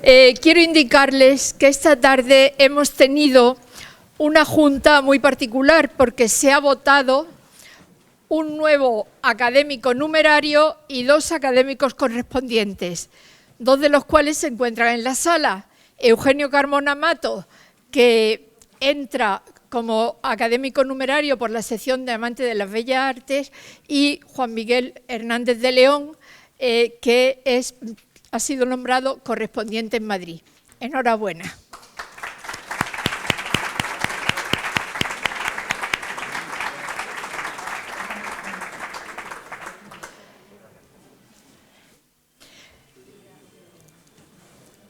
Quiero indicarles que esta tarde hemos tenido una junta muy particular porque se ha votado un nuevo académico numerario y 2 académicos correspondientes, 2 de los cuales se encuentran en la sala. Eugenio Carmona Mato, que entra como académico numerario por la sección de Amante de las Bellas Artes, y Juan Miguel Hernández de León, que ha sido nombrado correspondiente en Madrid. Enhorabuena.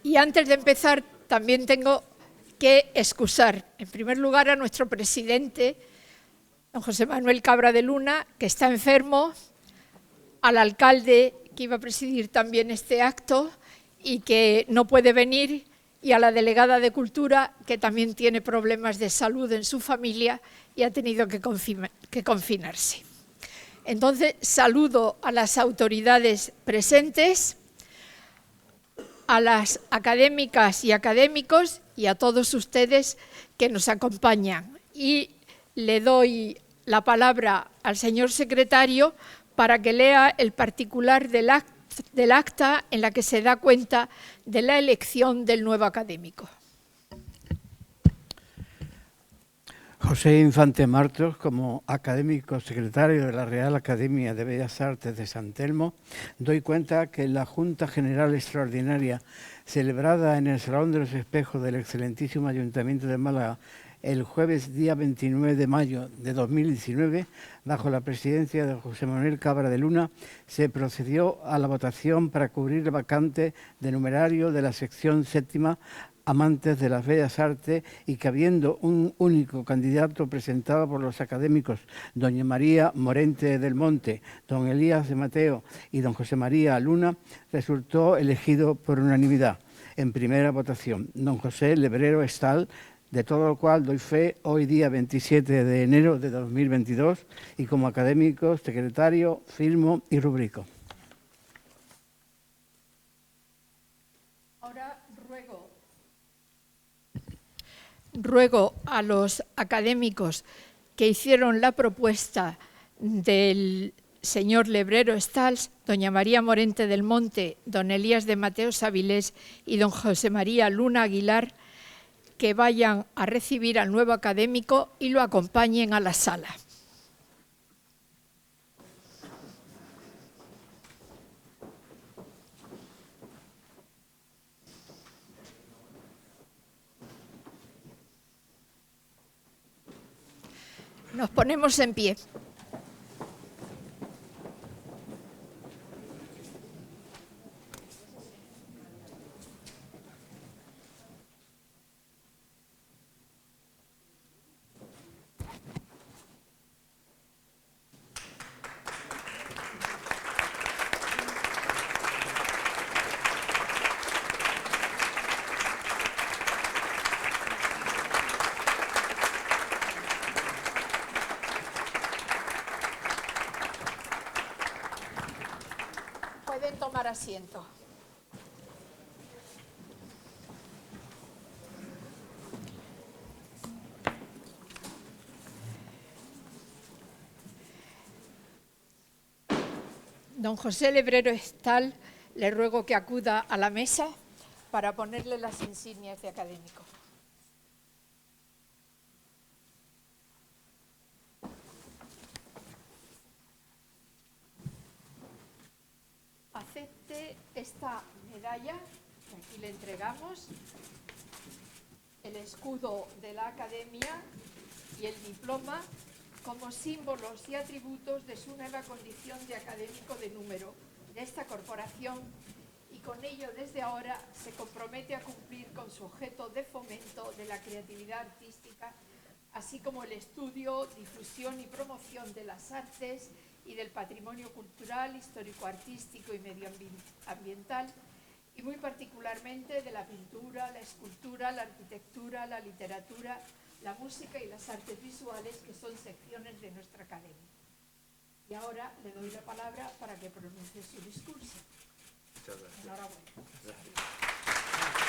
Y antes de empezar, también tengo que excusar, en primer lugar, a nuestro presidente, don José Manuel Cabra de Luna, que está enfermo, al alcalde, que iba a presidir también este acto y que no puede venir, y a la delegada de Cultura, que también tiene problemas de salud en su familia y ha tenido que confinarse. Entonces, saludo a las autoridades presentes, a las académicas y académicos y a todos ustedes que nos acompañan. Y le doy la palabra al señor secretario para que lea el particular del acta en la que se da cuenta de la elección del nuevo académico. José Infante Martos, como académico secretario de la Real Academia de Bellas Artes de San Telmo, doy cuenta que en la Junta General Extraordinaria celebrada en el Salón de los Espejos del excelentísimo Ayuntamiento de Málaga el jueves día 29 de mayo de 2019, bajo la presidencia de José Manuel Cabra de Luna, se procedió a la votación para cubrir la vacante de numerario de la sección séptima Amantes de las Bellas Artes, y que habiendo un único candidato presentado por los académicos doña María Morente del Monte, don Elías de Mateo y don José María Luna, resultó elegido por unanimidad en primera votación don José Lebrero Estal, de todo lo cual doy fe hoy día 27 de enero de 2022 y como académico secretario firmo y rubrico. Ahora ruego a los académicos que hicieron la propuesta del señor Lebrero Estals, doña María Morente del Monte, don Elías de Mateo Avilés y don José María Luna Aguilar, que vayan a recibir al nuevo académico y lo acompañen a la sala. Nos ponemos en pie. Pueden tomar asiento. Don José Lebrero Estal, le ruego que acuda a la mesa para ponerle las insignias de académico. Acepte esta medalla, que aquí le entregamos, el escudo de la Academia y el diploma como símbolos y atributos de su nueva condición de académico de número de esta corporación, y con ello desde ahora se compromete a cumplir con su objeto de fomento de la creatividad artística, así como el estudio, difusión y promoción de las artes y del patrimonio cultural, histórico-artístico y medioambiental, y muy particularmente de la pintura, la escultura, la arquitectura, la literatura, la música y las artes visuales, que son secciones de nuestra academia. Y ahora le doy la palabra para que pronuncie su discurso. Muchas gracias. Enhorabuena. Gracias.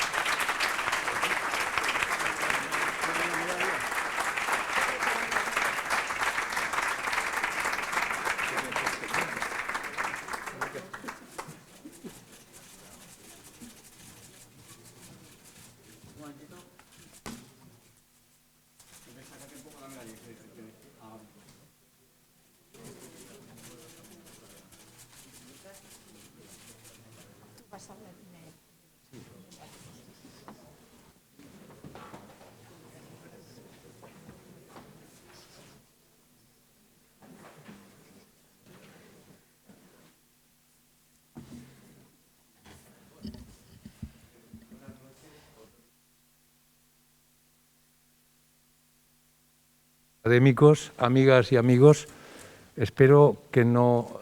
Académicos, amigas y amigos, espero que no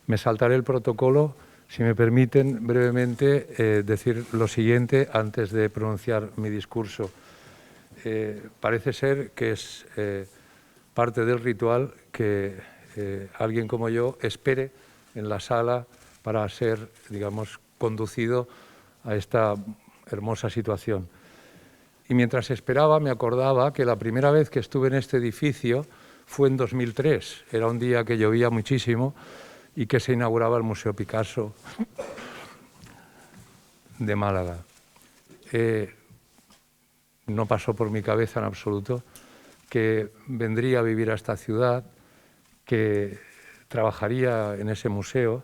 me saltaré el protocolo. Si me permiten brevemente decir lo siguiente antes de pronunciar mi discurso. Parece ser que es parte del ritual que alguien como yo espere en la sala para ser, digamos, conducido a esta hermosa situación. Y mientras esperaba me acordaba que la primera vez que estuve en este edificio fue en 2003. Era un día que llovía muchísimo y que se inauguraba el Museo Picasso de Málaga. No pasó por mi cabeza en absoluto que vendría a vivir a esta ciudad, que trabajaría en ese museo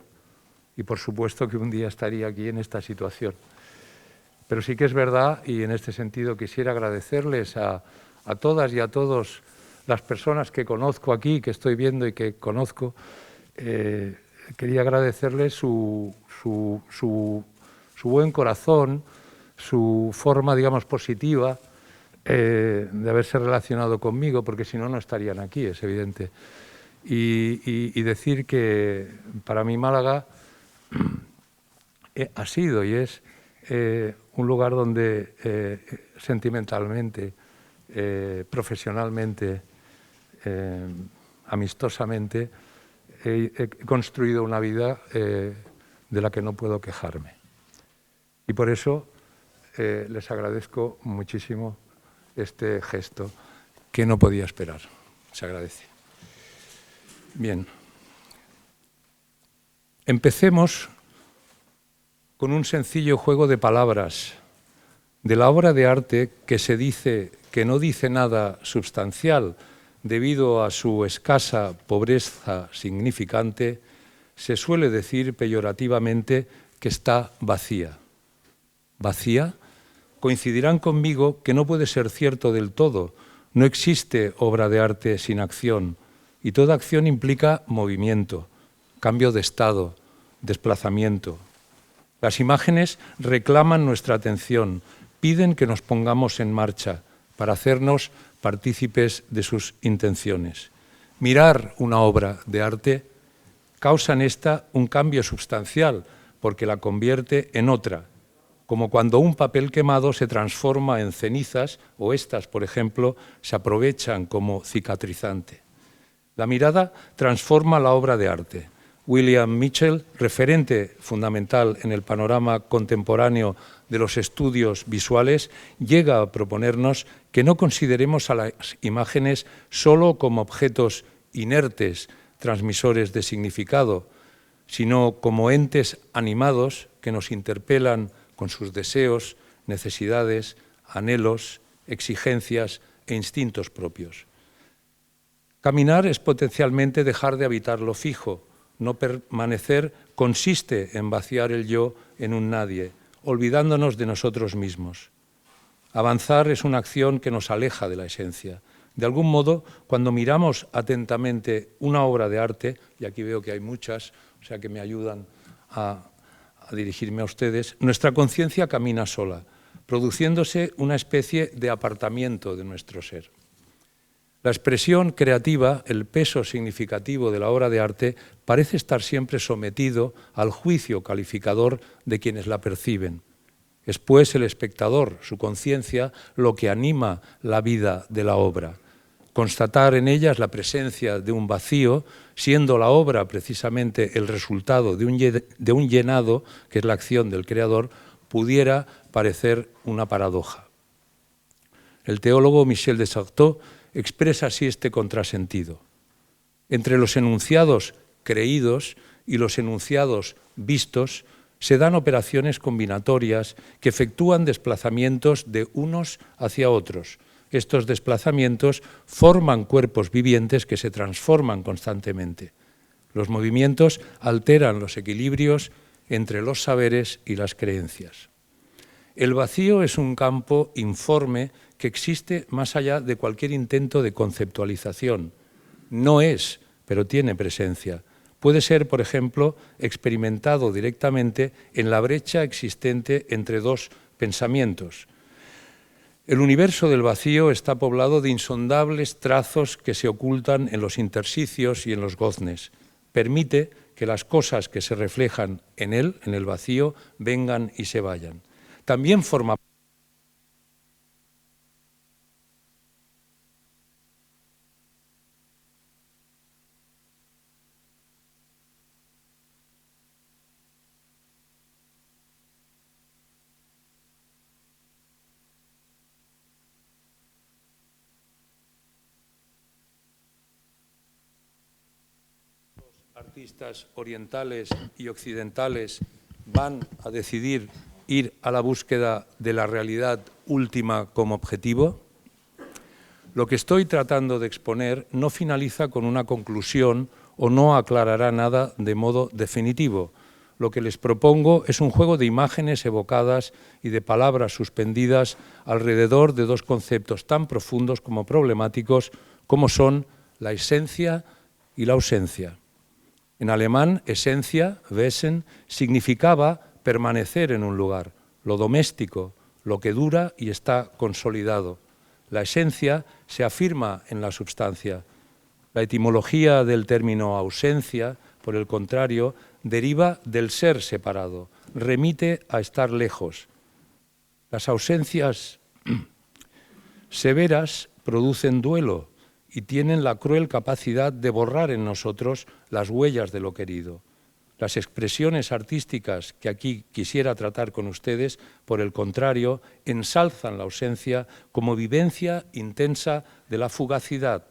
y por supuesto que un día estaría aquí en esta situación. Pero sí que es verdad, y en este sentido quisiera agradecerles a todas y a todos las personas que conozco aquí, que estoy viendo y que conozco. Quería agradecerles su buen corazón, su forma, digamos, positiva de haberse relacionado conmigo, porque si no, no estarían aquí, es evidente. Y decir que para mí Málaga ha sido y es un lugar donde sentimentalmente, profesionalmente, amistosamente, he construido una vida de la que no puedo quejarme. Y por eso les agradezco muchísimo este gesto que no podía esperar. Se agradece. Bien. Empecemos con un sencillo juego de palabras de la obra de arte que se dice que no dice nada substancial debido a su escasa pobreza significante. Se suele decir peyorativamente que está vacía. ¿Vacía? Coincidirán conmigo que no puede ser cierto del todo. No existe obra de arte sin acción y toda acción implica movimiento, cambio de estado, desplazamiento. Las imágenes reclaman nuestra atención, piden que nos pongamos en marcha para hacernos partícipes de sus intenciones. Mirar una obra de arte causa en esta un cambio sustancial porque la convierte en otra, como cuando un papel quemado se transforma en cenizas o estas, por ejemplo, se aprovechan como cicatrizante. La mirada transforma la obra de arte. William Mitchell, referente fundamental en el panorama contemporáneo de los estudios visuales, llega a proponernos que no consideremos a las imágenes solo como objetos inertes, transmisores de significado, sino como entes animados que nos interpelan con sus deseos, necesidades, anhelos, exigencias e instintos propios. Caminar es potencialmente dejar de habitar lo fijo. No permanecer consiste en vaciar el yo en un nadie, olvidándonos de nosotros mismos. Avanzar es una acción que nos aleja de la esencia. De algún modo, cuando miramos atentamente una obra de arte, y aquí veo que hay muchas, o sea que me ayudan a dirigirme a ustedes, nuestra conciencia camina sola, produciéndose una especie de apartamiento de nuestro ser. La expresión creativa, el peso significativo de la obra de arte, parece estar siempre sometido al juicio calificador de quienes la perciben. Es pues el espectador, su conciencia, lo que anima la vida de la obra. Constatar en ellas la presencia de un vacío, siendo la obra precisamente el resultado de un llenado, que es la acción del creador, pudiera parecer una paradoja. El teólogo Michel de Certeau expresa así este contrasentido. Entre los enunciados creídos y los enunciados vistos se dan operaciones combinatorias que efectúan desplazamientos de unos hacia otros. Estos desplazamientos forman cuerpos vivientes que se transforman constantemente. Los movimientos alteran los equilibrios entre los saberes y las creencias. El vacío es un campo informe que existe más allá de cualquier intento de conceptualización. No es, pero tiene presencia. Puede ser, por ejemplo, experimentado directamente en la brecha existente entre dos pensamientos. El universo del vacío está poblado de insondables trazos que se ocultan en los intersticios y en los goznes. Permite que las cosas que se reflejan en él, en el vacío, vengan y se vayan. También forma artistas orientales y occidentales van a decidir ir a la búsqueda de la realidad última como objetivo? Lo que estoy tratando de exponer no finaliza con una conclusión o no aclarará nada de modo definitivo. Lo que les propongo es un juego de imágenes evocadas y de palabras suspendidas alrededor de dos conceptos tan profundos como problemáticos como son la esencia y la ausencia. En alemán, esencia, Wesen, significaba permanecer en un lugar, lo doméstico, lo que dura y está consolidado. La esencia se afirma en la substancia. La etimología del término ausencia, por el contrario, deriva del ser separado, remite a estar lejos. Las ausencias severas producen duelo y tienen la cruel capacidad de borrar en nosotros las huellas de lo querido. Las expresiones artísticas que aquí quisiera tratar con ustedes, por el contrario, ensalzan la ausencia como vivencia intensa de la fugacidad,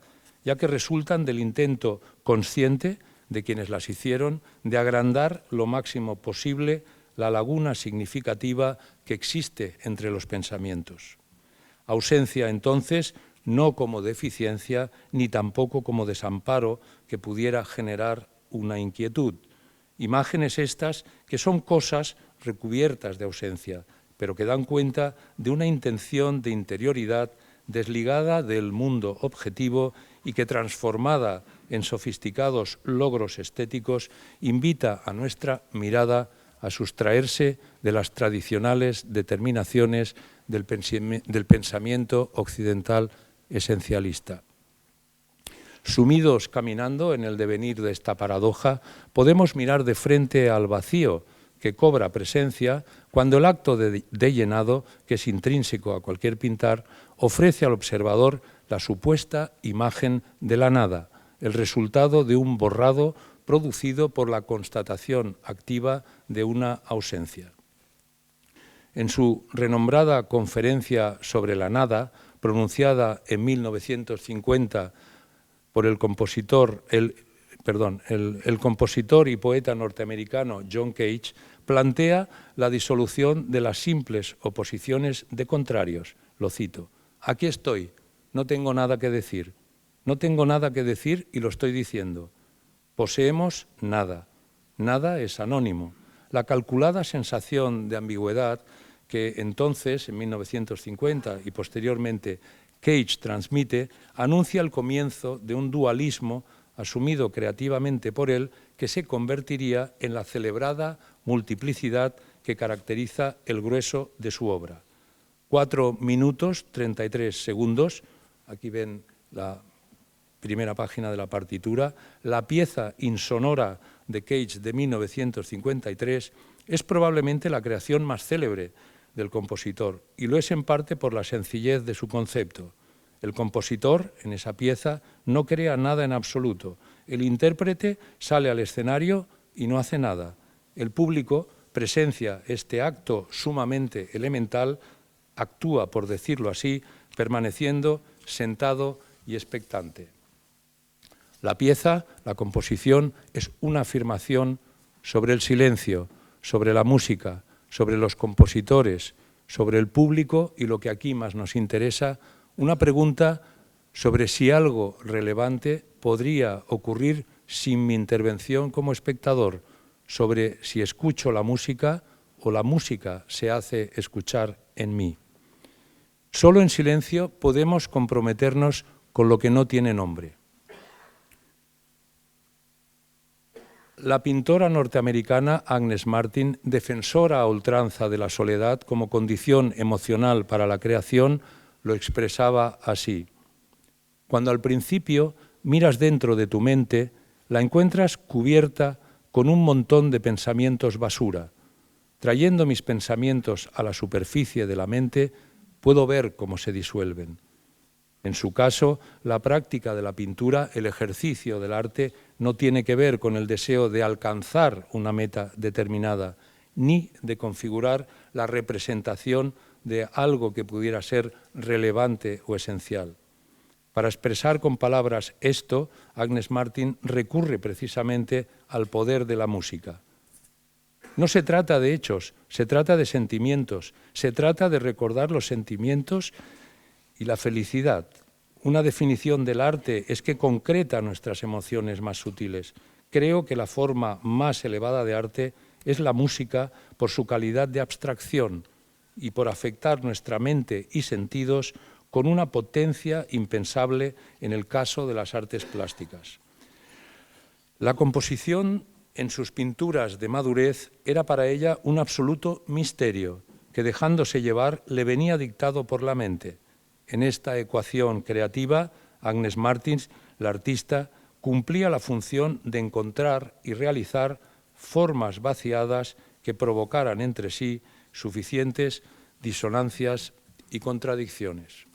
ya que resultan del intento consciente de quienes las hicieron de agrandar lo máximo posible la laguna significativa que existe entre los pensamientos. Ausencia, entonces, no como deficiencia, ni tampoco como desamparo que pudiera generar una inquietud. Imágenes estas que son cosas recubiertas de ausencia, pero que dan cuenta de una intención de interioridad desligada del mundo objetivo y que, transformada en sofisticados logros estéticos, invita a nuestra mirada a sustraerse de las tradicionales determinaciones del pensamiento occidental esencialista. Sumidos caminando en el devenir de esta paradoja, podemos mirar de frente al vacío que cobra presencia cuando el acto de llenado, que es intrínseco a cualquier pintar, ofrece al observador la supuesta imagen de la nada, el resultado de un borrado producido por la constatación activa de una ausencia. En su renombrada conferencia sobre la nada, pronunciada en 1950 por el compositor y poeta norteamericano John Cage, plantea la disolución de las simples oposiciones de contrarios. Lo cito: aquí estoy, no tengo nada que decir. No tengo nada que decir y lo estoy diciendo. Poseemos nada. Nada es anónimo. La calculada sensación de ambigüedad que entonces, en 1950 y posteriormente, Cage transmite, anuncia el comienzo de un dualismo asumido creativamente por él que se convertiría en la celebrada multiplicidad que caracteriza el grueso de su obra. 4 minutos 33 segundos, aquí ven la primera página de la partitura, la pieza insonora de Cage de 1953 es probablemente la creación más célebre del compositor, y lo es en parte por la sencillez de su concepto. El compositor, en esa pieza, no crea nada en absoluto. El intérprete sale al escenario y no hace nada. El público presencia este acto sumamente elemental, actúa, por decirlo así, permaneciendo sentado y expectante. La pieza, la composición, es una afirmación sobre el silencio, sobre la música, sobre los compositores, sobre el público y, lo que aquí más nos interesa, una pregunta sobre si algo relevante podría ocurrir sin mi intervención como espectador, sobre si escucho la música o la música se hace escuchar en mí. Solo en silencio podemos comprometernos con lo que no tiene nombre. La pintora norteamericana Agnes Martin, defensora a ultranza de la soledad como condición emocional para la creación, lo expresaba así: cuando al principio miras dentro de tu mente, la encuentras cubierta con un montón de pensamientos basura. Trayendo mis pensamientos a la superficie de la mente, puedo ver cómo se disuelven. En su caso, la práctica de la pintura, el ejercicio del arte, no tiene que ver con el deseo de alcanzar una meta determinada, ni de configurar la representación de algo que pudiera ser relevante o esencial. Para expresar con palabras esto, Agnes Martin recurre precisamente al poder de la música. No se trata de hechos, se trata de sentimientos, se trata de recordar los sentimientos y la felicidad. Una definición del arte es que concreta nuestras emociones más sutiles. Creo que la forma más elevada de arte es la música por su calidad de abstracción y por afectar nuestra mente y sentidos con una potencia impensable en el caso de las artes plásticas. La composición en sus pinturas de madurez era para ella un absoluto misterio que, dejándose llevar, le venía dictado por la mente. En esta ecuación creativa, Agnes Martin, la artista, cumplía la función de encontrar y realizar formas vaciadas que provocaran entre sí suficientes disonancias y contradicciones.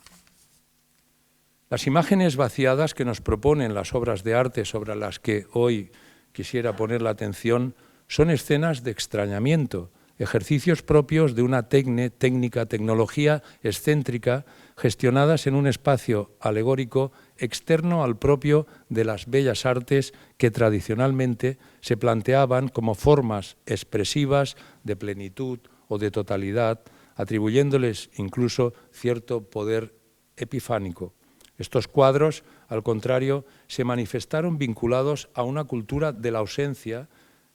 Las imágenes vaciadas que nos proponen las obras de arte sobre las que hoy quisiera poner la atención son escenas de extrañamiento, ejercicios propios de una tecnología excéntrica gestionadas en un espacio alegórico externo al propio de las bellas artes que tradicionalmente se planteaban como formas expresivas de plenitud o de totalidad, atribuyéndoles incluso cierto poder epifánico. Estos cuadros, al contrario, se manifestaron vinculados a una cultura de la ausencia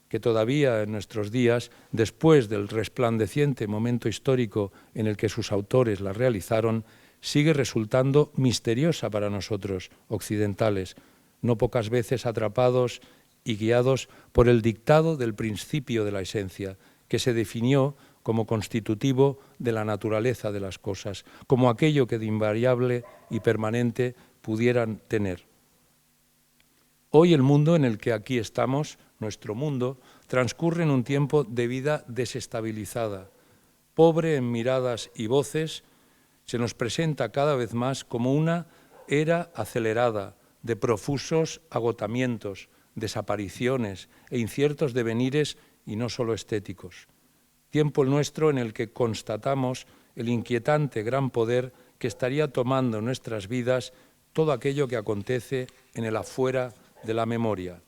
que todavía en nuestros días, después del resplandeciente momento histórico en el que sus autores la realizaron, sigue resultando misteriosa para nosotros, occidentales, no pocas veces atrapados y guiados por el dictado del principio de la esencia, que se definió como constitutivo de la naturaleza de las cosas, como aquello que de invariable y permanente pudieran tener. Hoy el mundo en el que aquí estamos, nuestro mundo, transcurre en un tiempo de vida desestabilizada. Pobre en miradas y voces, se nos presenta cada vez más como una era acelerada de profusos agotamientos, desapariciones e inciertos devenires y no solo estéticos. Tiempo el nuestro en el que constatamos el inquietante gran poder que estaría tomando en nuestras vidas todo aquello que acontece en el afuera de la memoria.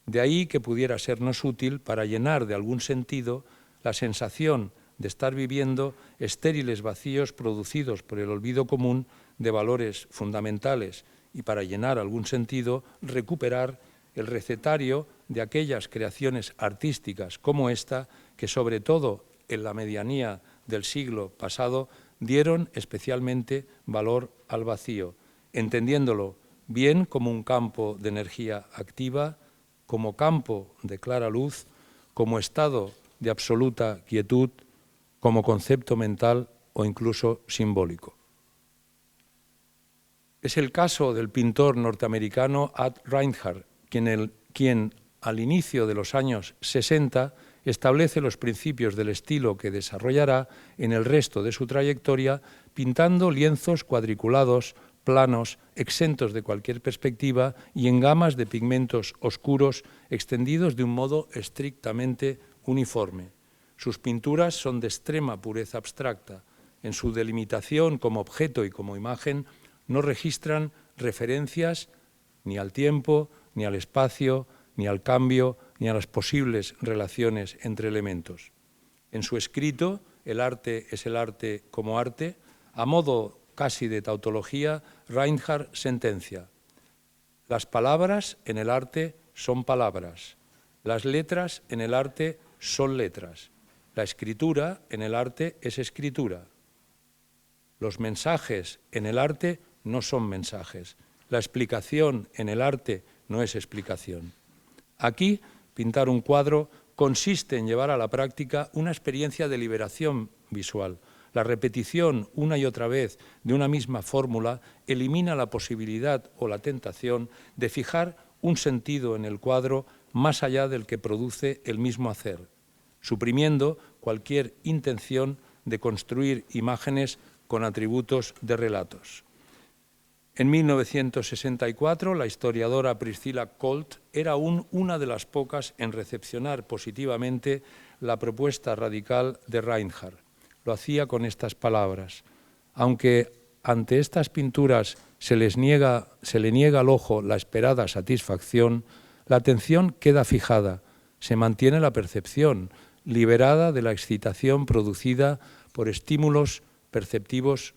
De ahí que pudiera sernos útil para llenar de algún sentido la sensación de estar viviendo estériles vacíos producidos por el olvido común de valores fundamentales y para llenar algún sentido recuperar el recetario de aquellas creaciones artísticas como esta que sobre todo en la medianía del siglo pasado dieron especialmente valor al vacío, entendiéndolo bien como un campo de energía activa, como campo de clara luz, como estado de absoluta quietud, como concepto mental o incluso simbólico. Es el caso del pintor norteamericano Ad Reinhardt, quien al inicio de los años 60 establece los principios del estilo que desarrollará en el resto de su trayectoria, pintando lienzos cuadriculados, planos, exentos de cualquier perspectiva y en gamas de pigmentos oscuros extendidos de un modo estrictamente uniforme. Sus pinturas son de extrema pureza abstracta. En su delimitación como objeto y como imagen no registran referencias ni al tiempo, ni al espacio, ni al cambio, ni a las posibles relaciones entre elementos. En su escrito, El arte es el arte como arte, a modo casi de tautología, Reinhardt sentencia: las palabras en el arte son palabras, Las letras en el arte son letras. La escritura en el arte es escritura. Los mensajes en el arte no son mensajes. La explicación en el arte no es explicación. Aquí, pintar un cuadro consiste en llevar a la práctica una experiencia de liberación visual. La repetición una y otra vez de una misma fórmula elimina la posibilidad o la tentación de fijar un sentido en el cuadro más allá del que produce el mismo hacer, suprimiendo cualquier intención de construir imágenes con atributos de relatos. En 1964, la historiadora Priscilla Colt era aún una de las pocas en recepcionar positivamente la propuesta radical de Reinhardt. Lo hacía con estas palabras: aunque ante estas pinturas se le niega al ojo la esperada satisfacción, la atención queda fijada, se mantiene la percepción, liberada de la excitación producida por estímulos perceptivos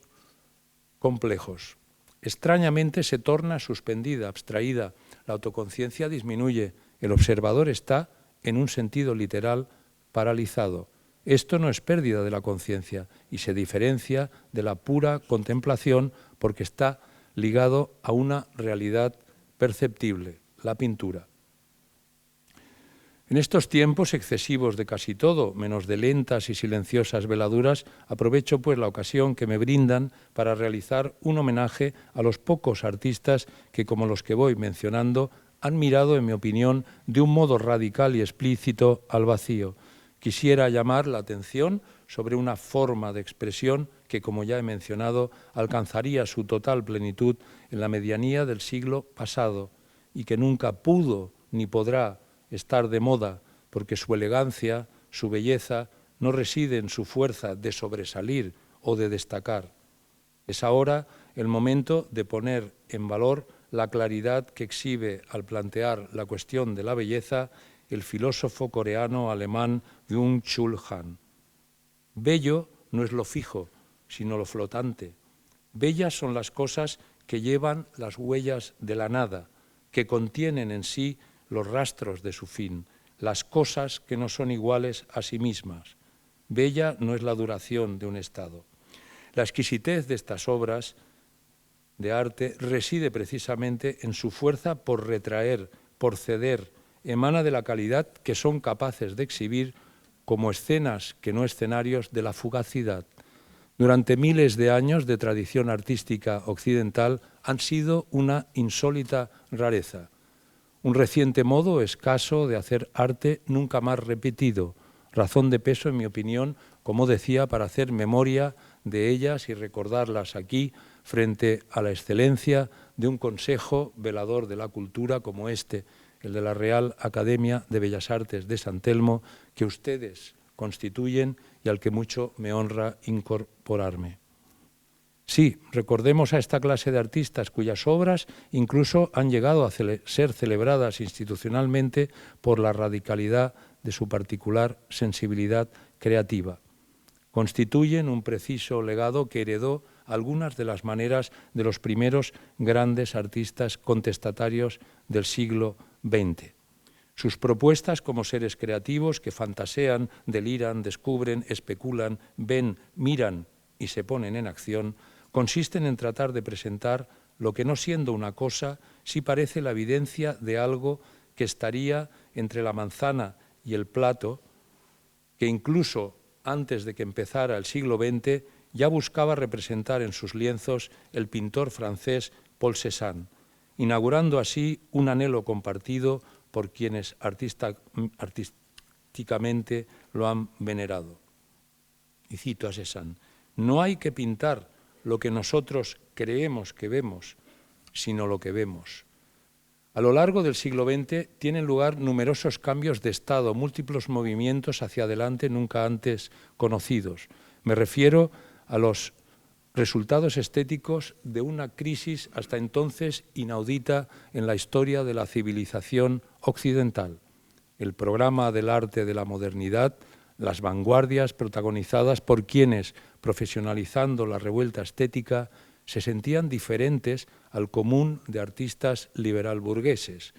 complejos. Extrañamente se torna suspendida, abstraída, la autoconciencia disminuye, el observador está, en un sentido literal, paralizado. Esto no es pérdida de la conciencia y se diferencia de la pura contemplación porque está ligado a una realidad perceptible, la pintura. En estos tiempos excesivos de casi todo, menos de lentas y silenciosas veladuras, aprovecho pues la ocasión que me brindan para realizar un homenaje a los pocos artistas que, como los que voy mencionando, han mirado, en mi opinión, de un modo radical y explícito al vacío. Quisiera llamar la atención sobre una forma de expresión que, como ya he mencionado, alcanzaría su total plenitud en la medianía del siglo pasado y que nunca pudo ni podrá estar de moda, porque su elegancia, su belleza, no reside en su fuerza de sobresalir o de destacar. Es ahora el momento de poner en valor la claridad que exhibe al plantear la cuestión de la belleza el filósofo coreano-alemán Byung-Chul Han. Bello no es lo fijo, sino lo flotante. Bellas son las cosas que llevan las huellas de la nada, que contienen en sí los rastros de su fin, las cosas que no son iguales a sí mismas. Bella no es la duración de un estado. La exquisitez de estas obras de arte reside precisamente en su fuerza por retraer, por ceder, emana de la calidad que son capaces de exhibir como escenas que no escenarios de la fugacidad. Durante miles de años de tradición artística occidental han sido una insólita rareza. Un reciente modo escaso de hacer arte nunca más repetido, razón de peso, en mi opinión, como decía, para hacer memoria de ellas y recordarlas aquí frente a la excelencia de un consejo velador de la cultura como este, el de la Real Academia de Bellas Artes de San Telmo, que ustedes constituyen y al que mucho me honra incorporarme. Sí, recordemos a esta clase de artistas cuyas obras incluso han llegado a ser celebradas institucionalmente por la radicalidad de su particular sensibilidad creativa. Constituyen un preciso legado que heredó algunas de las maneras de los primeros grandes artistas contestatarios del siglo XX. Sus propuestas como seres creativos que fantasean, deliran, descubren, especulan, ven, miran y se ponen en acción, consisten en tratar de presentar lo que, no siendo una cosa, sí parece la evidencia de algo que estaría entre la manzana y el plato, que incluso antes de que empezara el siglo XX ya buscaba representar en sus lienzos el pintor francés Paul Cézanne, inaugurando así un anhelo compartido por quienes artísticamente lo han venerado. Y cito a Cézanne: no hay que pintar lo que nosotros creemos que vemos, sino lo que vemos. A lo largo del siglo XX tienen lugar numerosos cambios de estado, múltiples movimientos hacia adelante nunca antes conocidos. Me refiero a los resultados estéticos de una crisis hasta entonces inaudita en la historia de la civilización occidental. El programa del arte de la modernidad, las vanguardias protagonizadas por quienes, profesionalizando la revuelta estética, se sentían diferentes al común de artistas liberal burgueses.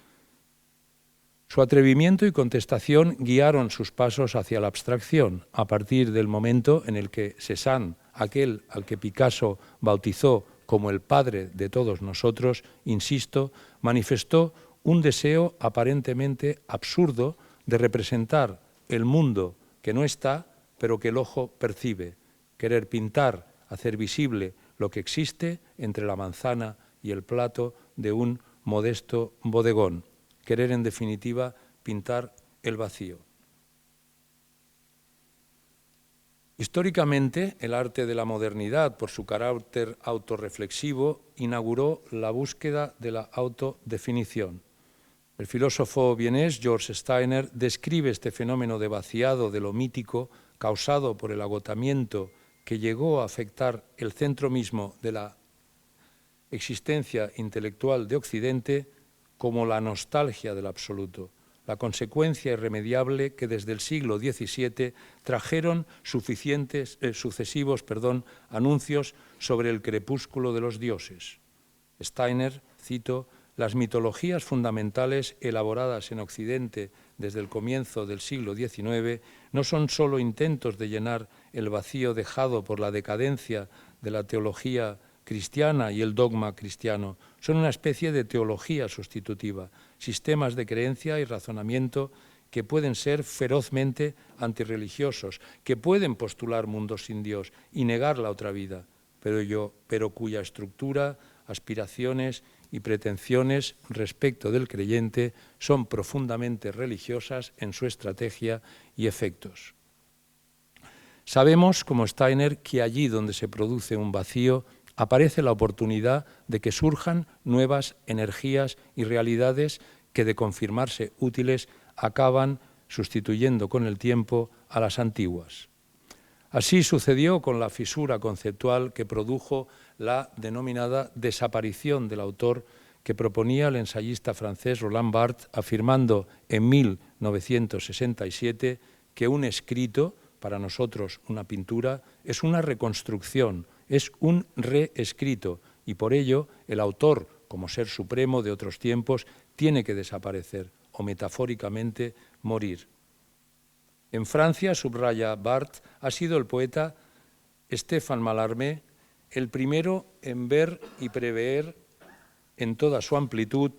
Su atrevimiento y contestación guiaron sus pasos hacia la abstracción, a partir del momento en el que Cézanne, aquel al que Picasso bautizó como el padre de todos nosotros, insisto, manifestó un deseo aparentemente absurdo de representar el mundo que no está, pero que el ojo percibe, querer pintar, hacer visible lo que existe entre la manzana y el plato de un modesto bodegón, querer en definitiva pintar el vacío. Históricamente, el arte de la modernidad, por su carácter autorreflexivo, inauguró la búsqueda de la autodefinición. El filósofo vienés George Steiner describe este fenómeno de vaciado de lo mítico causado por el agotamiento que llegó a afectar el centro mismo de la existencia intelectual de Occidente como la nostalgia del absoluto, la consecuencia irremediable que desde el siglo XVII trajeron sucesivos anuncios sobre el crepúsculo de los dioses. Steiner, cito, las mitologías fundamentales elaboradas en Occidente desde el comienzo del siglo XIX no son solo intentos de llenar el vacío dejado por la decadencia de la teología cristiana y el dogma cristiano, son una especie de teología sustitutiva, sistemas de creencia y razonamiento que pueden ser ferozmente antirreligiosos, que pueden postular mundos sin Dios y negar la otra vida, pero cuya estructura, aspiraciones y pretensiones respecto del creyente son profundamente religiosas en su estrategia y efectos. Sabemos, como Steiner, que allí donde se produce un vacío aparece la oportunidad de que surjan nuevas energías y realidades que, de confirmarse útiles, acaban sustituyendo con el tiempo a las antiguas. Así sucedió con la fisura conceptual que produjo la denominada desaparición del autor que proponía el ensayista francés Roland Barthes, afirmando en 1967 que un escrito, para nosotros una pintura, es una reconstrucción, es un reescrito, y por ello el autor, como ser supremo de otros tiempos, tiene que desaparecer o metafóricamente morir. En Francia, subraya Barthes, ha sido el poeta Stéphane Mallarmé el primero en ver y prever en toda su amplitud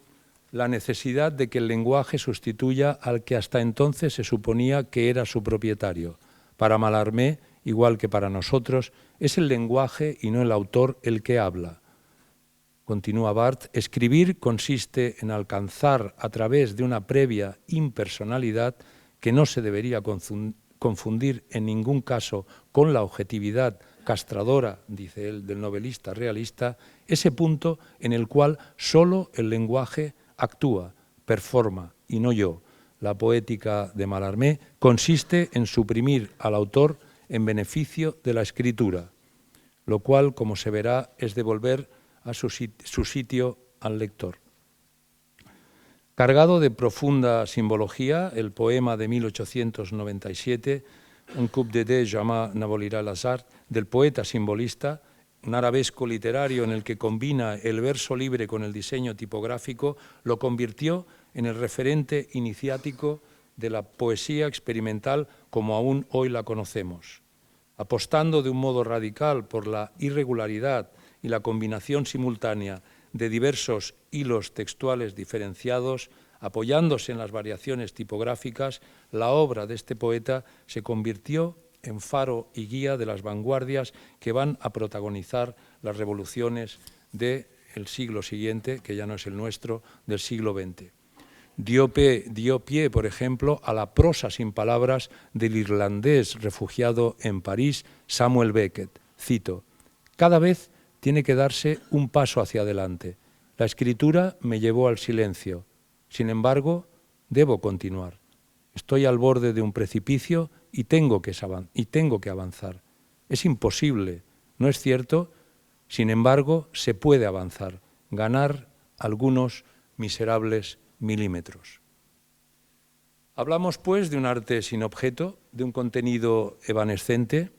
la necesidad de que el lenguaje sustituya al que hasta entonces se suponía que era su propietario. Para Mallarmé, igual que para nosotros, es el lenguaje y no el autor el que habla. Continúa Barthes, escribir consiste en alcanzar a través de una previa impersonalidad que no se debería confundir en ningún caso con la objetividad castradora, dice él, del novelista realista, ese punto en el cual solo el lenguaje actúa, performa y no yo. La poética de Mallarmé consiste en suprimir al autor en beneficio de la escritura, lo cual, como se verá, es devolver a su sitio al lector. Cargado de profunda simbología, el poema de 1897, Un coup de dés jamais n'abolirá l'hasard, del poeta simbolista, un arabesco literario en el que combina el verso libre con el diseño tipográfico, lo convirtió en el referente iniciático de la poesía experimental como aún hoy la conocemos. Apostando de un modo radical por la irregularidad y la combinación simultánea de diversos hilos textuales diferenciados, apoyándose en las variaciones tipográficas, la obra de este poeta se convirtió en faro y guía de las vanguardias que van a protagonizar las revoluciones del siglo siguiente, que ya no es el nuestro, del siglo XX. Dio pie, por ejemplo, a la prosa sin palabras del irlandés refugiado en París, Samuel Beckett. Cito, «Cada vez tiene que darse un paso hacia adelante. La escritura me llevó al silencio. Sin embargo, debo continuar. Estoy al borde de un precipicio y tengo que avanzar. Es imposible, ¿no es cierto? Sin embargo, se puede avanzar, ganar algunos miserables milímetros». Hablamos, pues, de un arte sin objeto, de un contenido evanescente.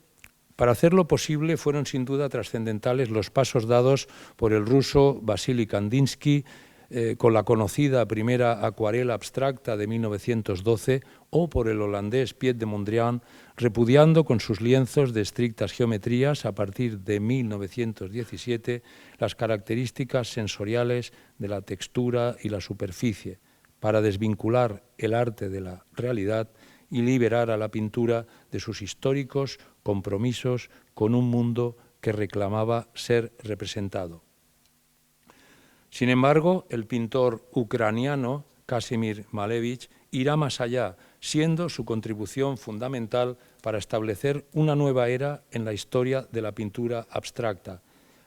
Para hacerlo posible fueron sin duda trascendentales los pasos dados por el ruso Vasily Kandinsky con la conocida primera acuarela abstracta de 1912, o por el holandés Piet de Mondrian, repudiando con sus lienzos de estrictas geometrías a partir de 1917 las características sensoriales de la textura y la superficie, para desvincular el arte de la realidad y liberar a la pintura de sus históricos compromisos con un mundo que reclamaba ser representado. Sin embargo, el pintor ucraniano Kazimir Malevich irá más allá, siendo su contribución fundamental para establecer una nueva era en la historia de la pintura abstracta.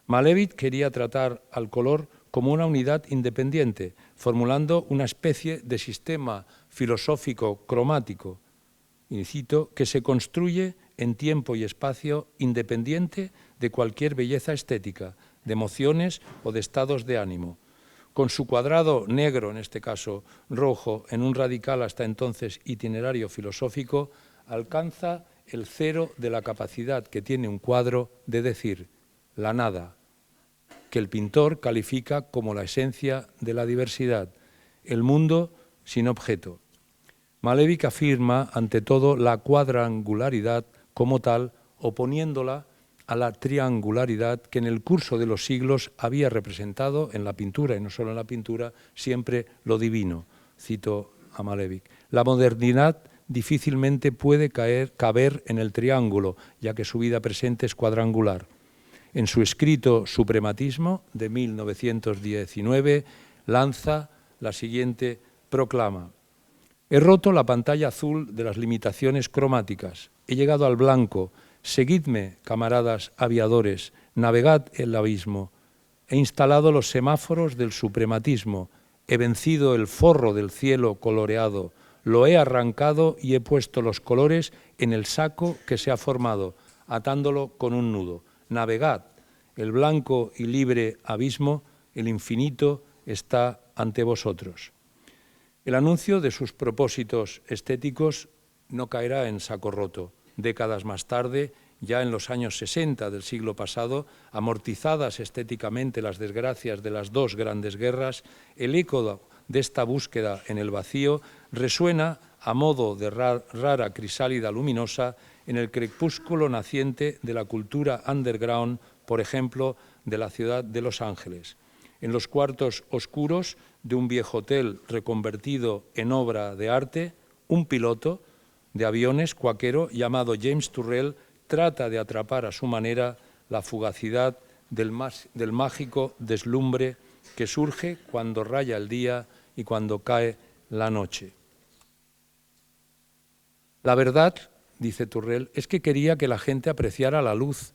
Malevich quería tratar al color como una unidad independiente, formulando una especie de sistema filosófico cromático, y cito, que se construye en tiempo y espacio independiente de cualquier belleza estética, de emociones o de estados de ánimo. Con su cuadrado negro, en este caso rojo, en un radical hasta entonces itinerario filosófico, alcanza el cero de la capacidad que tiene un cuadro de decir la nada, que el pintor califica como la esencia de la diversidad, el mundo sin objeto. Malevich afirma, ante todo, la cuadrangularidad como tal, oponiéndola a la triangularidad que en el curso de los siglos había representado en la pintura, y no solo en la pintura, siempre lo divino. Cito a Malevich. La modernidad difícilmente puede caber en el triángulo, ya que su vida presente es cuadrangular. En su escrito Suprematismo, de 1919, lanza la siguiente proclama. He roto la pantalla azul de las limitaciones cromáticas, he llegado al blanco. Seguidme, camaradas aviadores, navegad el abismo. He instalado los semáforos del suprematismo, he vencido el forro del cielo coloreado, lo he arrancado y he puesto los colores en el saco que se ha formado, atándolo con un nudo. Navegad, el blanco y libre abismo, el infinito está ante vosotros. El anuncio de sus propósitos estéticos no caerá en saco roto. Décadas más tarde, ya en los años 60 del siglo pasado, amortizadas estéticamente las desgracias de las dos grandes guerras, el eco de esta búsqueda en el vacío resuena a modo de rara crisálida luminosa en el crepúsculo naciente de la cultura underground, por ejemplo, de la ciudad de Los Ángeles. En los cuartos oscuros de un viejo hotel reconvertido en obra de arte, un piloto de aviones cuáquero llamado James Turrell trata de atrapar a su manera la fugacidad del mágico deslumbre que surge cuando raya el día y cuando cae la noche. La verdad, dice Turrell, es que quería que la gente apreciara la luz,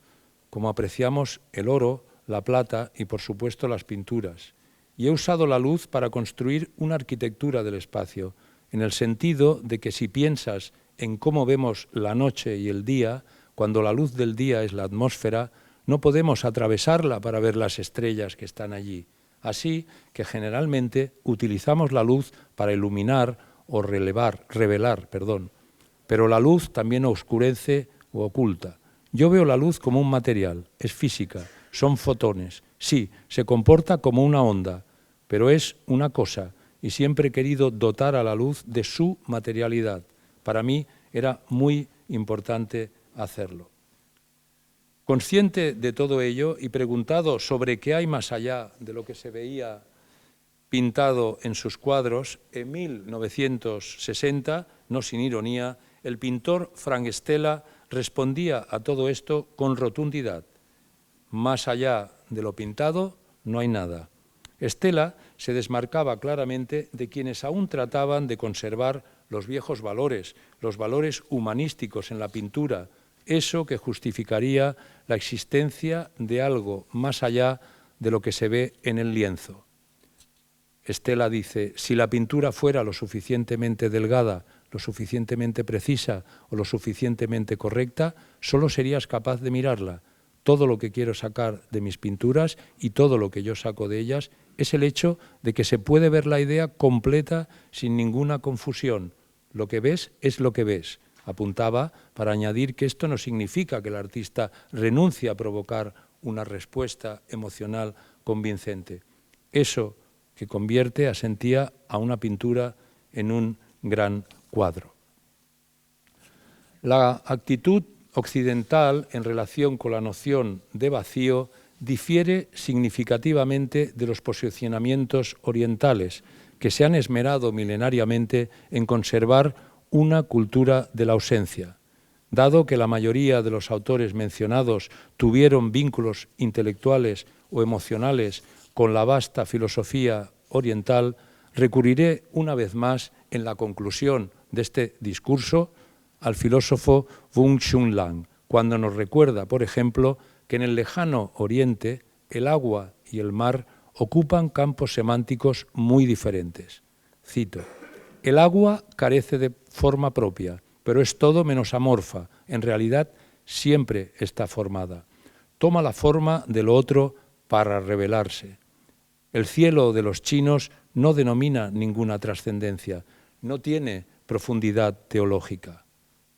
como apreciamos el oro, la plata y, por supuesto, las pinturas. Y he usado la luz para construir una arquitectura del espacio, en el sentido de que si piensas en cómo vemos la noche y el día, cuando la luz del día es la atmósfera, no podemos atravesarla para ver las estrellas que están allí. Así que generalmente utilizamos la luz para iluminar o revelar, pero la luz también oscurece o oculta. Yo veo la luz como un material, es física, son fotones. Sí, se comporta como una onda, pero es una cosa, y siempre he querido dotar a la luz de su materialidad. Para mí era muy importante hacerlo. Consciente de todo ello y preguntado sobre qué hay más allá de lo que se veía pintado en sus cuadros, en 1960, no sin ironía, el pintor Frank Stella respondía a todo esto con rotundidad. Más allá de lo pintado no hay nada. Stella se desmarcaba claramente de quienes aún trataban de conservar los viejos valores, los valores humanísticos en la pintura, eso que justificaría la existencia de algo más allá de lo que se ve en el lienzo. Stella dice, si la pintura fuera lo suficientemente delgada, lo suficientemente precisa o lo suficientemente correcta, solo serías capaz de mirarla. Todo lo que quiero sacar de mis pinturas y todo lo que yo saco de ellas es el hecho de que se puede ver la idea completa sin ninguna confusión. Lo que ves es lo que ves. Apuntaba para añadir que esto no significa que el artista renuncie a provocar una respuesta emocional convincente. Eso que convierte, asentía, a una pintura en un gran cuadro. La actitud occidental en relación con la noción de vacío difiere significativamente de los posicionamientos orientales, que se han esmerado milenariamente en conservar una cultura de la ausencia. Dado que la mayoría de los autores mencionados tuvieron vínculos intelectuales o emocionales con la vasta filosofía oriental, recurriré una vez más en la conclusión de este discurso al filósofo Wung Chun Lang, cuando nos recuerda, por ejemplo, que en el lejano Oriente el agua y el mar ocupan campos semánticos muy diferentes. Cito: el agua carece de forma propia, pero es todo menos amorfa. En realidad siempre está formada. Toma la forma de lo otro para revelarse. El cielo de los chinos no denomina ninguna trascendencia, no tiene profundidad teológica.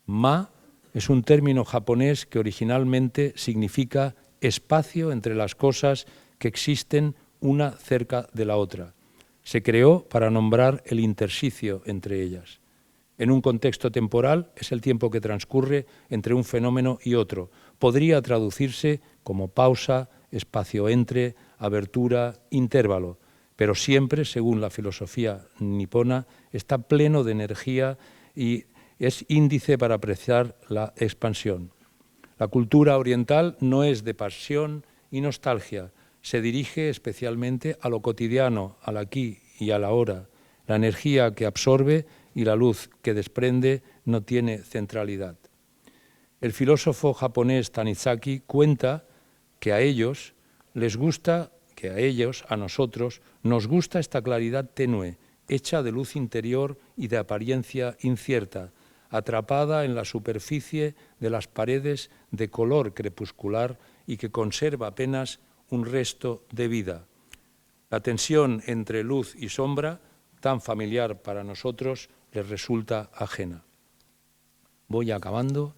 Ma es un término japonés que originalmente significa espacio entre las cosas que existen una cerca de la otra. Se creó para nombrar el intersticio entre ellas. En un contexto temporal es el tiempo que transcurre entre un fenómeno y otro. Podría traducirse como pausa, espacio entre, abertura, intervalo, pero siempre, según la filosofía nipona, está pleno de energía y es índice para apreciar la expansión. La cultura oriental no es de pasión y nostalgia, se dirige especialmente a lo cotidiano, al aquí y a la ahora. La energía que absorbe y la luz que desprende no tiene centralidad. El filósofo japonés Tanizaki cuenta que a ellos les gusta, a nosotros, nos gusta esta claridad tenue, hecha de luz interior y de apariencia incierta, atrapada en la superficie de las paredes de color crepuscular y que conserva apenas un resto de vida. La tensión entre luz y sombra, tan familiar para nosotros, les resulta ajena. Voy acabando.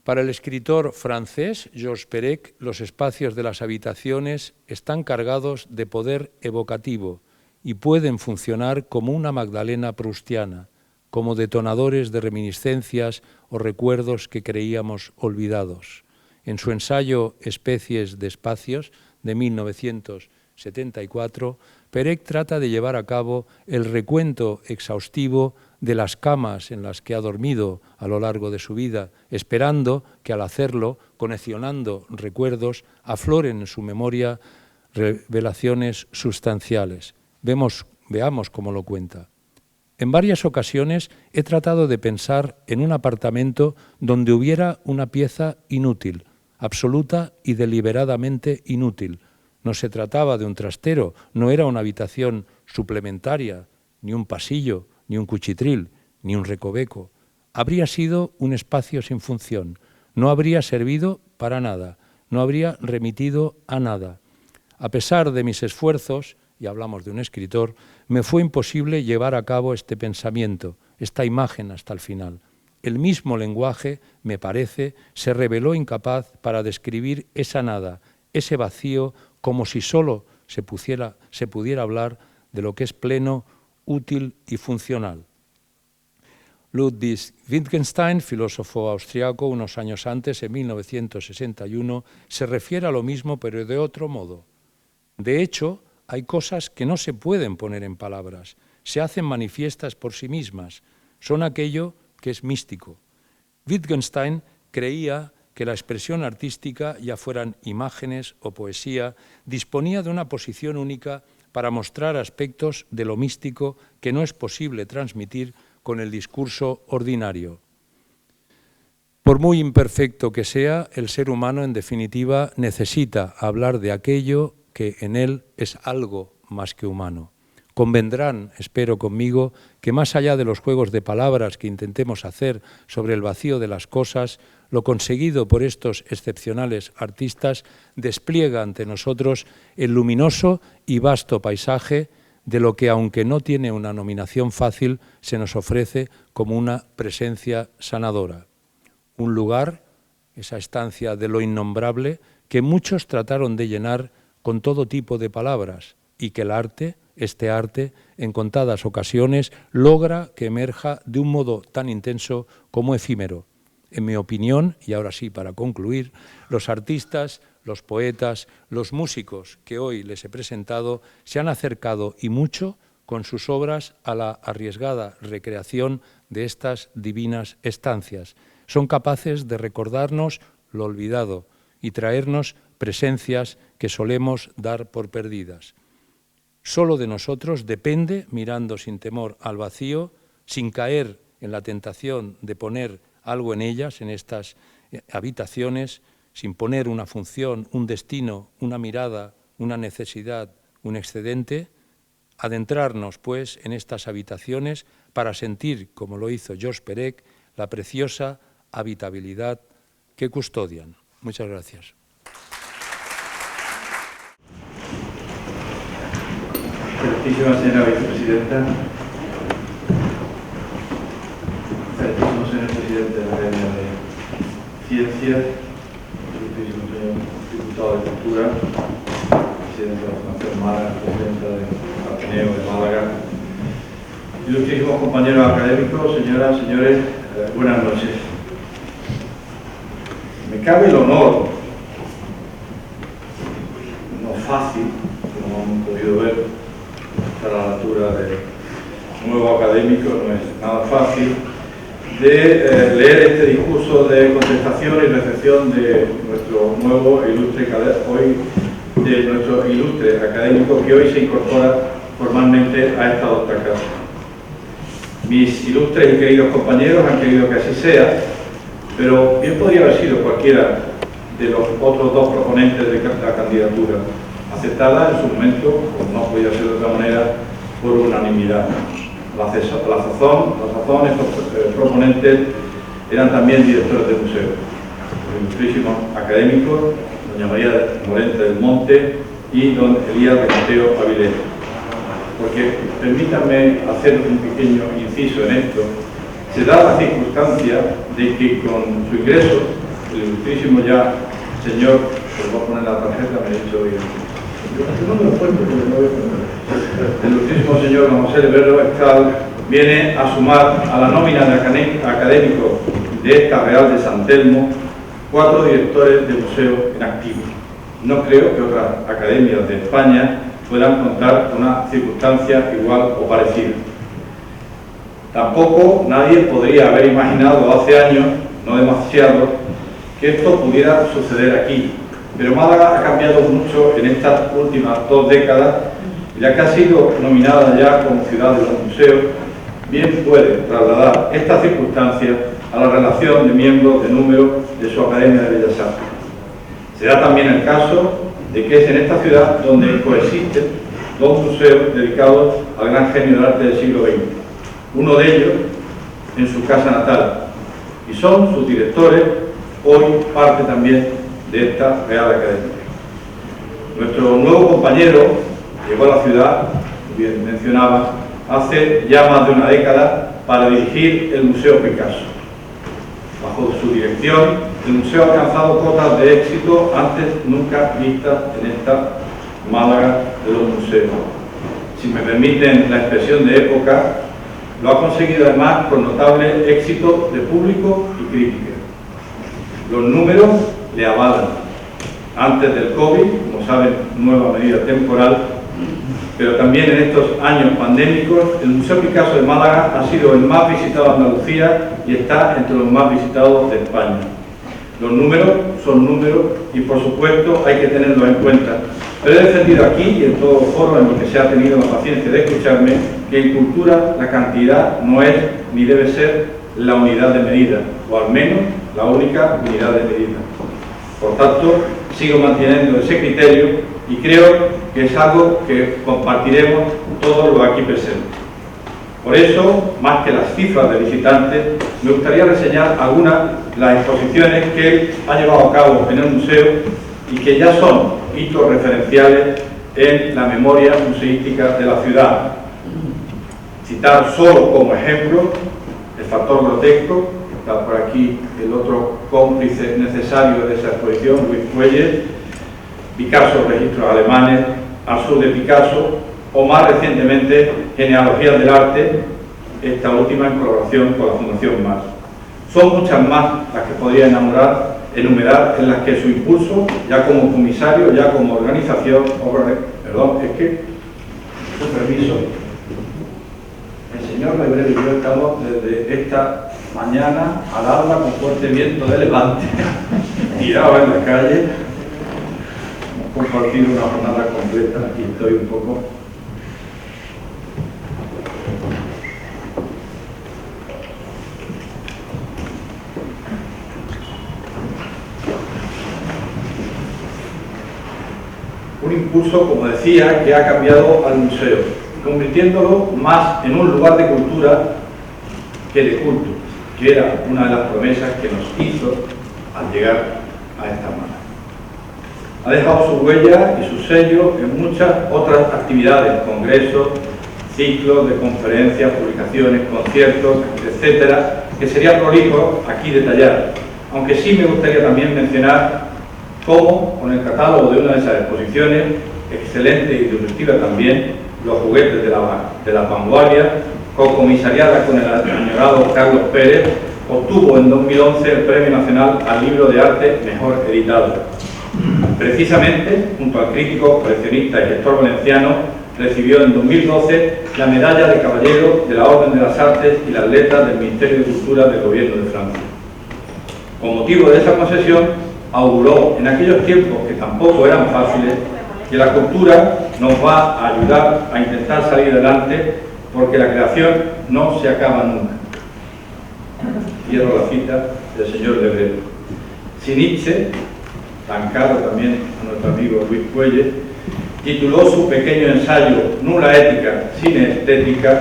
Para el escritor francés Georges Perec, los espacios de las habitaciones están cargados de poder evocativo y pueden funcionar como una Magdalena proustiana, como detonadores de reminiscencias o recuerdos que creíamos olvidados. En su ensayo Especies de espacios, de 1974, Perec trata de llevar a cabo el recuento exhaustivo de las camas en las que ha dormido a lo largo de su vida, esperando que al hacerlo, conexionando recuerdos, afloren en su memoria revelaciones sustanciales. Veamos cómo lo cuenta. En varias ocasiones he tratado de pensar en un apartamento donde hubiera una pieza inútil, absoluta y deliberadamente inútil. No se trataba de un trastero, no era una habitación suplementaria, ni un pasillo, ni un cuchitril, ni un recoveco. Habría sido un espacio sin función, no habría servido para nada, no habría remitido a nada. A pesar de mis esfuerzos, y hablamos de un escritor, me fue imposible llevar a cabo este pensamiento, esta imagen hasta el final. El mismo lenguaje, me parece, se reveló incapaz para describir esa nada, ese vacío, como si solo se pudiera hablar de lo que es pleno, útil y funcional. Ludwig Wittgenstein, filósofo austriaco, unos años antes, en 1961, se refiere a lo mismo pero de otro modo. De hecho, hay cosas que no se pueden poner en palabras, se hacen manifiestas por sí mismas, son aquello que es místico. Wittgenstein creía que la expresión artística, ya fueran imágenes o poesía, disponía de una posición única para mostrar aspectos de lo místico que no es posible transmitir con el discurso ordinario. Por muy imperfecto que sea, el ser humano, en definitiva, necesita hablar de aquello que en él es algo más que humano. Convendrán, espero conmigo, que más allá de los juegos de palabras que intentemos hacer sobre el vacío de las cosas, lo conseguido por estos excepcionales artistas despliega ante nosotros el luminoso y vasto paisaje de lo que, aunque no tiene una nominación fácil, se nos ofrece como una presencia sanadora. Un lugar, esa estancia de lo innombrable, que muchos trataron de llenar con todo tipo de palabras y que el arte, este arte, en contadas ocasiones, logra que emerja de un modo tan intenso como efímero. En mi opinión, y ahora sí para concluir, los artistas, los poetas, los músicos que hoy les he presentado se han acercado y mucho con sus obras a la arriesgada recreación de estas divinas estancias. Son capaces de recordarnos lo olvidado y traernos presencias que solemos dar por perdidas. Solo de nosotros depende, mirando sin temor al vacío, sin caer en la tentación de poner algo en ellas, en estas habitaciones, sin poner una función, un destino, una mirada, una necesidad, un excedente, adentrarnos, pues, en estas habitaciones para sentir, como lo hizo Georges Perec, la preciosa habitabilidad que custodian. Muchas gracias. Excelentísima señora vicepresidenta, excelentísimo señor presidente de la Academia de Ciencias, excelentísimo señor diputado de Cultura, presidente de la Fundación Málaga, presidenta del Ateneo de Málaga, ilustrísimos compañeros académicos, señoras, señores, buenas noches. Me cabe el honor, no fácil, como hemos podido ver, a la altura del nuevo académico, no es nada fácil, de leer este discurso de contestación y recepción de nuestro nuevo ilustre académico que hoy se incorpora formalmente a esta otra casa. Mis ilustres y queridos compañeros han querido que así sea, pero bien podría haber sido cualquiera de los otros dos proponentes de la candidatura, aceptada en su momento, como no podía ser de otra manera, por unanimidad. La sazón, estos proponentes eran también directores de museo, ilustrísimos académicos, doña María Morente del Monte y don Elías de Mateo Avilés. Porque, permítanme hacer un pequeño inciso en esto, se da la circunstancia de que con su ingreso, el ilustrísimo ya señor, os voy a poner la tarjeta, me he dicho hoy, el ilustrísimo señor don José Berro Escal viene a sumar a la nómina de académicos de esta Real de San Telmo 4 directores de museo en activo. No creo que otras academias de España puedan contar con una circunstancia igual o parecida. Tampoco nadie podría haber imaginado hace años, no demasiado, que esto pudiera suceder aquí. Pero Málaga ha cambiado mucho en estas últimas 2 décadas, ya que ha sido nominada ya como ciudad de los museos, bien puede trasladar esta circunstancia a la relación de miembros de número de su Academia de Bellas Artes. Se da también el caso de que es en esta ciudad donde coexisten 2 museos dedicados al gran genio del arte del siglo XX, uno de ellos en su casa natal, y son sus directores hoy parte también de esta Real Academia. Nuestro nuevo compañero llegó a la ciudad, bien mencionaba, hace ya más de una década para dirigir el Museo Picasso. Bajo su dirección, el museo ha alcanzado cotas de éxito antes nunca vistas en esta Málaga de los museos. Si me permiten la expresión de época, lo ha conseguido además con notable éxito de público y crítica. Los números le avalan. Antes del COVID, como saben, nueva medida temporal, pero también en estos años pandémicos, el Museo Picasso de Málaga ha sido el más visitado de Andalucía y está entre los más visitados de España. Los números son números y, por supuesto, hay que tenerlos en cuenta. Pero he defendido aquí y en todos los foros en los que se ha tenido la paciencia de escucharme que en cultura la cantidad no es ni debe ser la unidad de medida, o al menos la única unidad de medida. Por tanto, sigo manteniendo ese criterio y creo que es algo que compartiremos todos los aquí presentes. Por eso, más que las cifras de visitantes, me gustaría reseñar algunas de las exposiciones que él ha llevado a cabo en el museo y que ya son hitos referenciales en la memoria museística de la ciudad. Citar solo como ejemplo el factor grotesco, está por aquí el otro cómplice necesario de esa exposición, Luis Cuelles, Picasso, registros alemanes, al sur de Picasso, o más recientemente Genealogías del Arte, esta última en colaboración con la Fundación Más. Son muchas más las que podría enumerar en las que su impulso, ya como comisario, ya como organización, con permiso, el señor Lebrero y yo estamos desde esta mañana al alba con fuerte viento de levante, tirados en la calle, hemos compartido una jornada completa y estoy un poco... Un impulso, como decía, que ha cambiado al museo, convirtiéndolo más en un lugar de cultura que de culto, que era una de las promesas que nos hizo al llegar a esta mano. Ha dejado su huella y su sello en muchas otras actividades, congresos, ciclos de conferencias, publicaciones, conciertos, etcétera, que sería prolijo aquí detallar, aunque sí me gustaría también mencionar cómo, con el catálogo de una de esas exposiciones, excelente y divertida también, los juguetes de la vanguardia, cocomisariada con el añorado Carlos Pérez, obtuvo en 2011 el Premio Nacional al Libro de Arte Mejor Editado. Precisamente, junto al crítico, coleccionista y gestor valenciano, recibió en 2012 la medalla de Caballero de la Orden de las Artes y las Letras del Ministerio de Cultura del Gobierno de Francia. Con motivo de esa concesión, auguró en aquellos tiempos que tampoco eran fáciles que la cultura nos va a ayudar a intentar salir adelante porque la creación no se acaba nunca. Cierro la cita del señor Lebrero. Si Nietzsche, tan caro también a nuestro amigo Luis Puelle, tituló su pequeño ensayo Nula ética sin estética,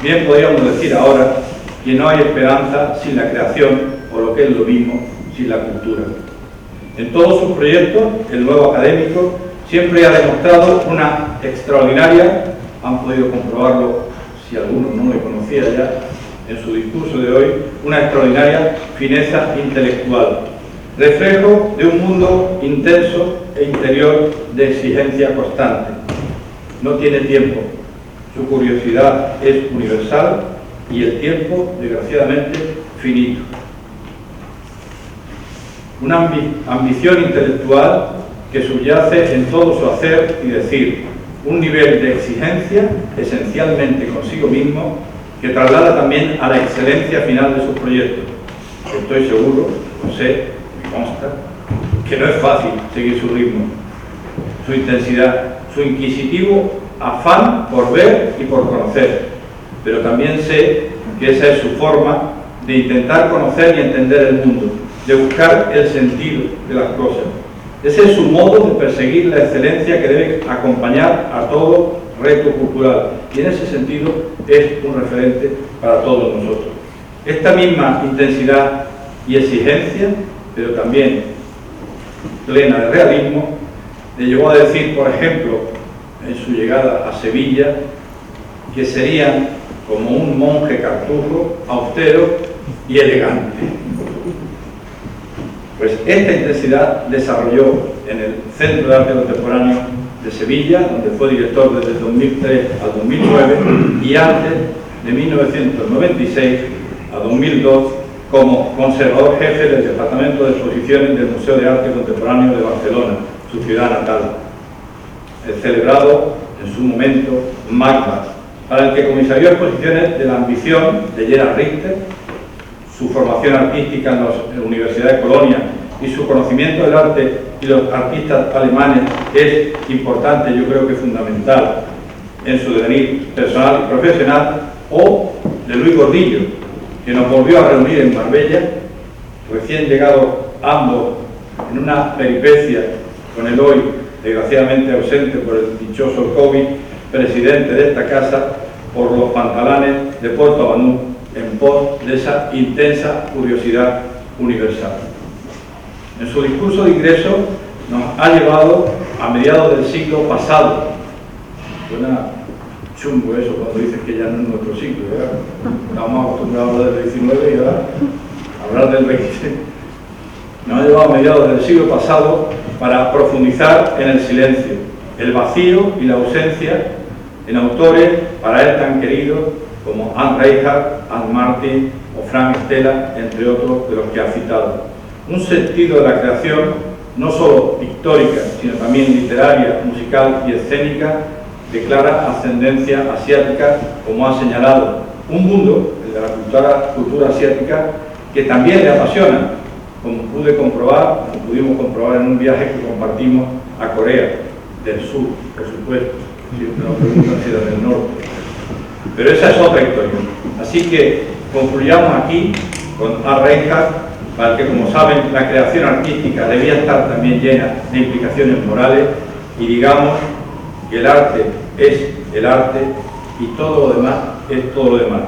bien podríamos decir ahora que no hay esperanza sin la creación, o lo que es lo mismo, sin la cultura. En todos sus proyectos, el nuevo académico siempre ha demostrado una extraordinaria, han podido comprobarlo si alguno no lo conocía ya en su discurso de hoy, una extraordinaria fineza intelectual, reflejo de un mundo intenso e interior de exigencia constante. No tiene tiempo, su curiosidad es universal y el tiempo, desgraciadamente, finito. Una ambición intelectual que subyace en todo su hacer y decir, un nivel de exigencia esencialmente consigo mismo que traslada también a la excelencia final de sus proyectos. Estoy seguro, lo sé, me consta, que no es fácil seguir su ritmo, su intensidad, su inquisitivo afán por ver y por conocer, pero también sé que esa es su forma de intentar conocer y entender el mundo, de buscar el sentido de las cosas. Ese es su modo de perseguir la excelencia que debe acompañar a todo reto cultural, y en ese sentido es un referente para todos nosotros. Esta misma intensidad y exigencia, pero también plena de realismo, le llevó a decir, por ejemplo, en su llegada a Sevilla, que sería como un monje cartujo, austero y elegante. Pues esta intensidad desarrolló en el Centro de Arte Contemporáneo de Sevilla, donde fue director desde el 2003 al 2009, y antes, de 1996 a 2002, como conservador jefe del Departamento de Exposiciones del Museo de Arte Contemporáneo de Barcelona, su ciudad natal. El celebrado, en su momento, MACBA, para el que comisarió exposiciones de la ambición de Gerhard Richter, su formación artística en la Universidad de Colonia y su conocimiento del arte y los artistas alemanes es importante, yo creo que fundamental, en su devenir personal y profesional, o de Luis Gordillo, que nos volvió a reunir en Marbella, recién llegados ambos en una peripecia con el hoy, desgraciadamente ausente por el dichoso COVID, presidente de esta casa, por los pantalanes de Puerto Banús, en pos de esa intensa curiosidad universal. En su discurso de ingreso nos ha llevado a mediados del siglo pasado. Suena chungo eso cuando dices que ya no es nuestro siglo, ¿verdad? Estamos acostumbrados a hablar del 19 y ahora hablar del 20. Nos ha llevado a mediados del siglo pasado para profundizar en el silencio, el vacío y la ausencia en autores para él tan queridos como Anne Reinhardt, Anne Martin o Frank Stella, entre otros de los que ha citado. Un sentido de la creación no solo pictórica, sino también literaria, musical y escénica, de clara ascendencia asiática, como ha señalado. Un mundo, el de la cultura asiática, que también le apasiona, como pudimos comprobar en un viaje que compartimos a Corea del Sur, por supuesto, siempre nos preguntan si era del norte. Pero esa es otra historia. Así que concluyamos aquí con A. Reinhardt, para que, como saben, la creación artística debía estar también llena de implicaciones morales, y digamos que el arte es el arte y todo lo demás es todo lo demás.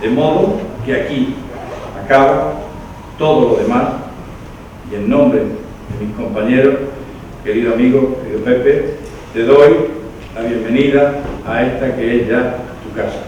De modo que aquí acaba todo lo demás, y en nombre de mis compañeros, querido amigo, querido Pepe, te doy la bienvenida a esta que es ya tu casa.